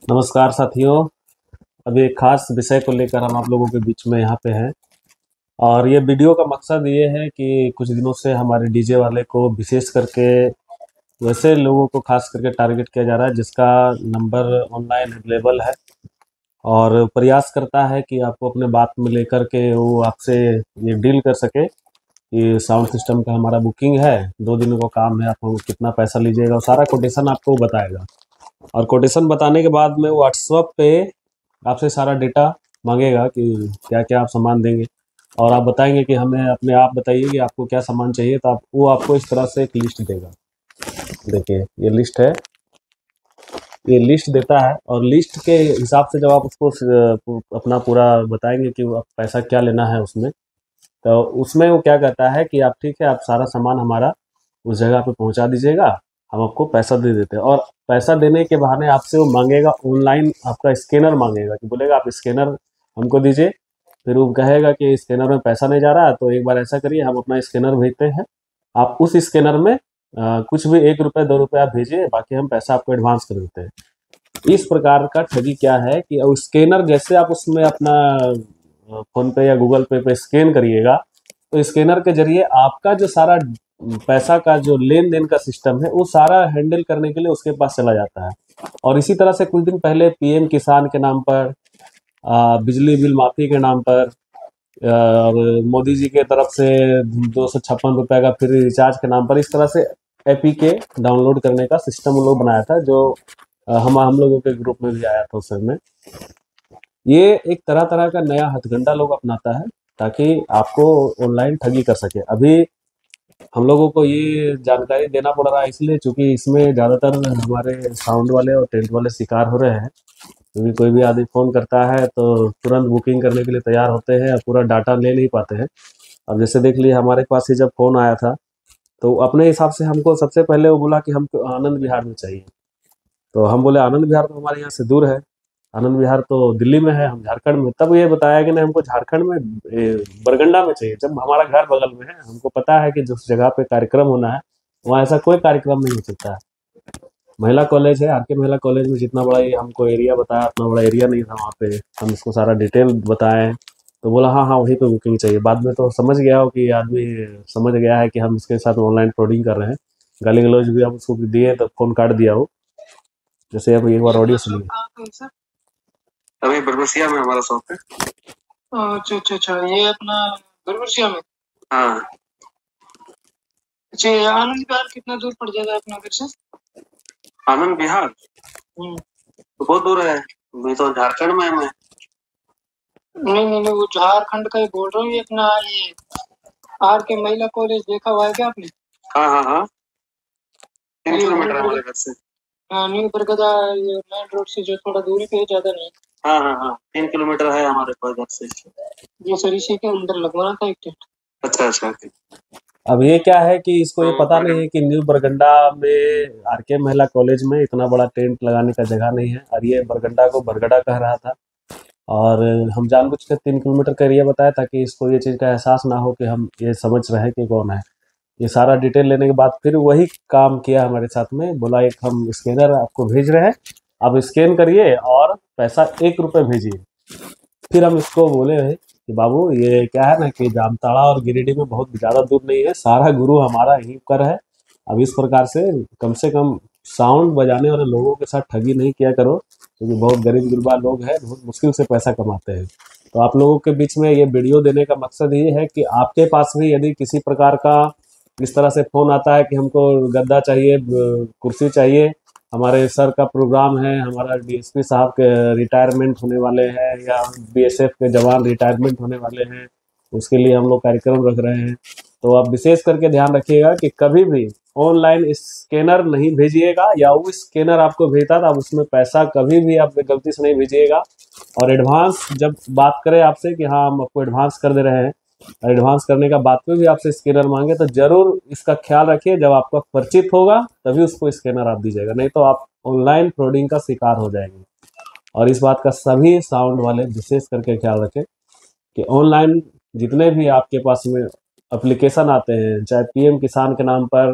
नमस्कार साथियों। अभी एक खास विषय को लेकर हम आप लोगों के बीच में यहाँ पे हैं। और ये वीडियो का मकसद ये है कि कुछ दिनों से हमारे डीजे वाले को विशेष करके वैसे लोगों को खास करके टारगेट किया जा रहा है जिसका नंबर ऑनलाइन अवेलेबल है, और प्रयास करता है कि आपको अपने बात में लेकर के वो आपसे ये डील कर सके कि साउंड सिस्टम का हमारा बुकिंग है, 2 दिनों का काम है, आप हमको कितना पैसा लीजिएगा, और सारा कोटेशन आपको बताएगा। और कोटेशन बताने के बाद में व्हाट्सएप पे आपसे सारा डेटा मांगेगा कि क्या क्या आप सामान देंगे, और आप बताएंगे कि हमें अपने आप बताइए कि आपको क्या सामान चाहिए, तो आप वो आपको इस तरह से एक लिस्ट देगा। देखिए ये लिस्ट है, ये लिस्ट देता है, और लिस्ट के हिसाब से जब आप उसको अपना पूरा बताएंगे कि आप पैसा क्या लेना है उसमें, तो उसमें वो क्या कहता है कि आप ठीक है, आप सारा सामान हमारा उस जगह पे पहुंचा दीजिएगा, हम आपको पैसा दे देते हैं। और पैसा देने के बहाने आपसे वो मांगेगा ऑनलाइन, आपका स्कैनर मांगेगा कि बोलेगा आप स्कैनर हमको दीजिए। फिर वो कहेगा कि स्कैनर में पैसा नहीं जा रहा है, तो एक बार ऐसा करिए, हम अपना स्कैनर भेजते हैं, आप उस स्कैनर में कुछ भी 1 रुपये 2 रुपये आप भेजिए, बाकी हम पैसा आपको एडवांस कर देते हैं। इस प्रकार का ठगी क्या है कि स्कैनर जैसे आप उसमें अपना फोन पे या गूगल पे पे स्कैन करिएगा, तो स्कैनर के जरिए आपका जो सारा पैसा का जो लेन देन का सिस्टम है वो सारा हैंडल करने के लिए उसके पास चला जाता है। और इसी तरह से कुछ दिन पहले पीएम किसान के नाम पर, बिजली बिल माफी के नाम पर, और मोदी जी के तरफ से 256 रुपये का फ्री रिचार्ज के नाम पर, इस तरह से एपी के डाउनलोड करने का सिस्टम वो लोग बनाया था, जो हम लोगों के ग्रुप में भी आया था उस समय। ये एक तरह तरह का नया हथकंडा लोग अपनाता है ताकि आपको ऑनलाइन ठगी कर सके। अभी हम लोगों को ये जानकारी देना पड़ रहा है इसलिए चूंकि इसमें ज़्यादातर हमारे साउंड वाले और टेंट वाले शिकार हो रहे हैं, क्योंकि कोई भी आदमी फ़ोन करता है तो तुरंत बुकिंग करने के लिए तैयार होते हैं और पूरा डाटा ले नहीं पाते हैं। अब जैसे देख लिए हमारे पास ही जब फ़ोन आया था, तो अपने हिसाब से हमको सबसे पहले वो बोला कि हमको आनंद विहार में चाहिए। तो हम बोले आनंद विहार तो हमारे यहाँ से दूर है, आनंद विहार तो दिल्ली में है, हम झारखंड में। तब ये बताया कि नहीं, हमको झारखंड में बरगंडा में चाहिए, जब हमारा घर बगल में है। हमको पता है कि जिस जगह पे कार्यक्रम होना है वहाँ ऐसा कोई कार्यक्रम नहीं हो सकता है। महिला कॉलेज है, आर के महिला कॉलेज में जितना बड़ा ये हमको एरिया बताया, उतना बड़ा एरिया नहीं था वहाँ पे। हम इसको सारा डिटेल बताएं तो बोला हाँ हाँ वहीं पे बुकिंग चाहिए। बाद में तो समझ गया हो कि आदमी समझ गया है कि हम इसके साथ ऑनलाइन फ्रॉडिंग कर रहे हैं। गाली गलौज भी हम उसको दिए तो फोन काट दिया हो। जैसे अब एक बार ऑडियो सुनिए। अभी बरबसिया में हमारा शॉप है। अच्छा अच्छा अच्छा, ये अपना बरबसिया में। हाँ। अच्छा, आनंद विहार कितना दूर पड़ जाएगा अपना घर से? आनंद विहार तो बहुत दूर है, मैं तो झारखंड में है मैं। नहीं नहीं नहीं, वो झारखंड का ही बोल रहा हूँ। ये अपना ये आर के महिला कॉलेज देखा हुआ है क्या आपने? हाँ हाँ हाँ, 3 किलोमीटर हमारे घर से। हाँ, न्यू बरगदा मेन रोड से जो थोड़ा दूरी पे है, ज्यादा नहीं। हाँ हाँ हाँ, 3 किलोमीटर है हमारे पास घर से। ये सर इसी के अंदर लगवाना था एक टेंट। अच्छा अच्छा। अब ये क्या है कि इसको ये पता नहीं है कि न्यू बरगंडा में आर के महिला कॉलेज में इतना बड़ा टेंट लगाने का जगह नहीं है, और ये बरगंडा को बरगड़ा कह रहा था। और हम जानबूझ के 3 किलोमीटर का एरिया बताया ताकि इसको ये चीज़ का एहसास ना हो कि हम ये समझ रहे हैं कि कौन है। ये सारा डिटेल लेने के बाद फिर वही काम किया हमारे साथ में, बोला एक हम स्कैनर आपको भेज रहे हैं, आप स्कैन करिए और पैसा 1 रुपये भेजिए। फिर हम इसको बोले कि बाबू ये क्या है ना कि जामताड़ा और गिरिडीह में बहुत ज़्यादा दूर नहीं है, सारा गुरु हमारा यहीं पर है। अब इस प्रकार से कम साउंड बजाने वाले लोगों के साथ ठगी नहीं किया करो, क्योंकि बहुत गरीब गुरबा लोग हैं, बहुत मुश्किल से पैसा कमाते हैं। तो आप लोगों के बीच में ये वीडियो देने का मकसद ये है कि आपके पास भी यदि किसी प्रकार का इस तरह से फ़ोन आता है कि हमको गद्दा चाहिए, कुर्सी चाहिए, हमारे सर का प्रोग्राम है, हमारा डीएसपी साहब के रिटायरमेंट होने वाले हैं, या बीएसएफ के जवान रिटायरमेंट होने वाले हैं, उसके लिए हम लोग कार्यक्रम रख रहे हैं, तो आप विशेष करके ध्यान रखिएगा कि कभी भी ऑनलाइन स्कैनर नहीं भेजिएगा, या वो स्कैनर आपको भेजता था उसमें पैसा कभी भी आप गलती से नहीं भेजिएगा। और एडवांस जब बात करें आपसे कि हाँ हम आपको एडवांस कर दे रहे हैं, एडवांस करने का बाद में भी आपसे स्कैनर मांगे तो जरूर इसका ख्याल रखिए, जब आपका परिचित होगा तभी उसको स्कैनर आप दीजिएगा, नहीं तो आप ऑनलाइन फ्रॉडिंग का शिकार हो जाएंगे। और इस बात का सभी साउंड वाले विशेष करके ख्याल रखें कि ऑनलाइन जितने भी आपके पास में एप्लीकेशन आते हैं, चाहे पीएम किसान के नाम पर,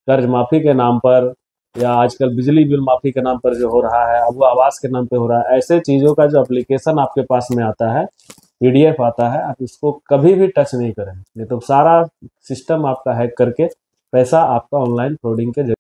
कर्ज माफी के नाम पर, या आजकल बिजली बिल माफ़ी के नाम पर जो हो रहा है, अब वो आवास के नाम पे हो रहा है। ऐसे चीज़ों का जो एप्लीकेशन आपके पास में आता है, पीडीएफ आता है, आप इसको कभी भी टच नहीं करें, नहीं तो सारा सिस्टम आपका हैक करके पैसा आपका ऑनलाइन फ्रॉडिंग के